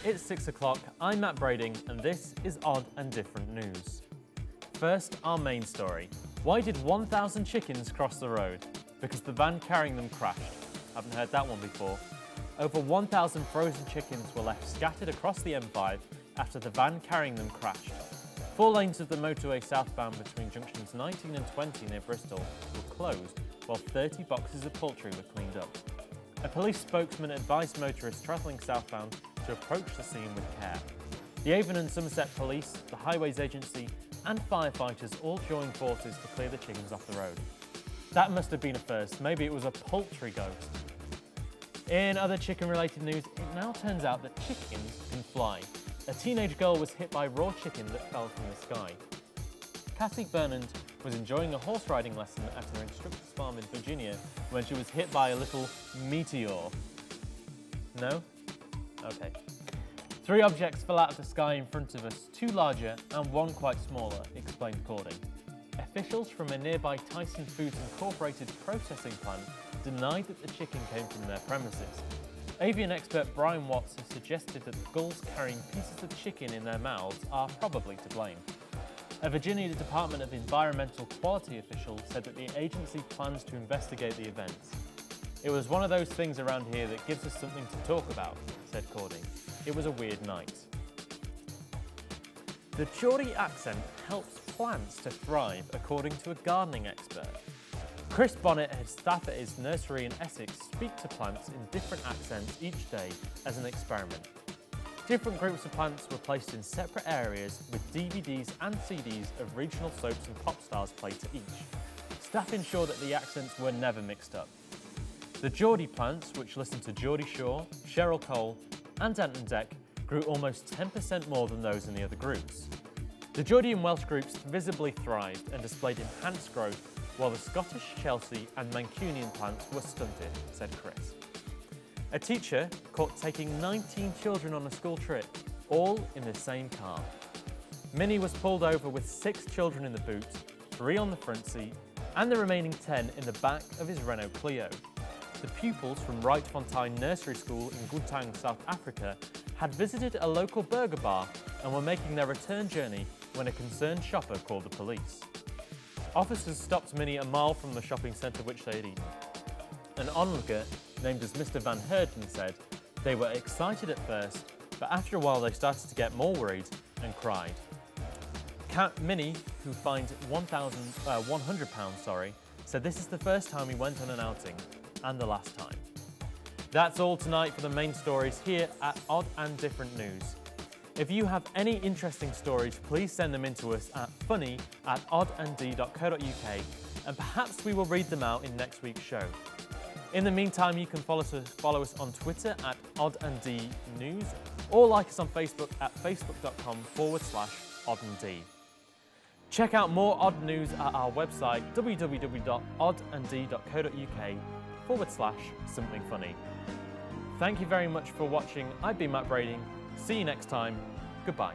it's 6 o'clock, I'm Matt Brading and this is Odd and Different News. First, our main story. Why did 1,000 chickens cross the road? Because the van carrying them crashed. Haven't heard that one before. Over 1,000 frozen chickens were left scattered across the M5 after the van carrying them crashed. 4 lanes of the motorway southbound between junctions 19 and 20 near Bristol were closed, while 30 boxes of poultry were cleaned up. A police spokesman advised motorists travelling southbound to approach the scene with care. The Avon and Somerset Police, the Highways Agency and firefighters all joined forces to clear the chickens off the road. That must have been a first. Maybe it was a poultry ghost. In other chicken-related news, it now turns out that chickens can fly. A teenage girl was hit by raw chicken that fell from the sky. Cassie Burnand was enjoying a horse riding lesson at her instructor's farm in Virginia when she was hit by a little meteor. No? Okay. 3 objects fell out of the sky in front of us, 2 larger and 1 quite smaller, explained Cording. Officials from a nearby Tyson Foods Incorporated processing plant denied that the chicken came from their premises. Avian expert Brian Watts has suggested that the gulls carrying pieces of chicken in their mouths are probably to blame. A Virginia Department of Environmental Quality official said that the agency plans to investigate the events. It was one of those things around here that gives us something to talk about, said Cording. It was a weird night. The Geordie accent helps plants to thrive, according to a gardening expert. Chris Bonnet had staff at his nursery in Essex speak to plants in different accents each day as an experiment. Different groups of plants were placed in separate areas with DVDs and CDs of regional soaps and pop stars played to each. Staff ensured that the accents were never mixed up. The Geordie plants, which listened to Geordie Shore, Cheryl Cole and Ant and Dec, grew almost 10% more than those in the other groups. The Geordie and Welsh groups visibly thrived and displayed enhanced growth, while the Scottish, Chelsea and Mancunian plants were stunted, said Chris. A teacher caught taking 19 children on a school trip, all in the same car. Minnie was pulled over with 6 children in the boot, 3 on the front seat, and the remaining 10 in the back of his Renault Clio. The pupils from Wrightfontein Nursery School in Gauteng, South Africa, had visited a local burger bar and were making their return journey when a concerned shopper called the police. Officers stopped Minnie a mile from the shopping centre which they had eaten. An onlooker, named as Mr. Van Herden, said they were excited at first, but after a while they started to get more worried and cried. Minnie, who fined £100, said this is the first time he went on an outing and the last time. That's all tonight for the main stories here at Odd and Different News. If you have any interesting stories, please send them in to us at funny@oddanddie.co.uk and perhaps we will read them out in next week's show. In the meantime, you can follow us on Twitter at oddanddnews or like us on Facebook at facebook.com/oddanddie. Check out more odd news at our website www.oddanddie.co.uk/somethingfunny. Thank you very much for watching. I've been Matt Brading. See you next time. Goodbye.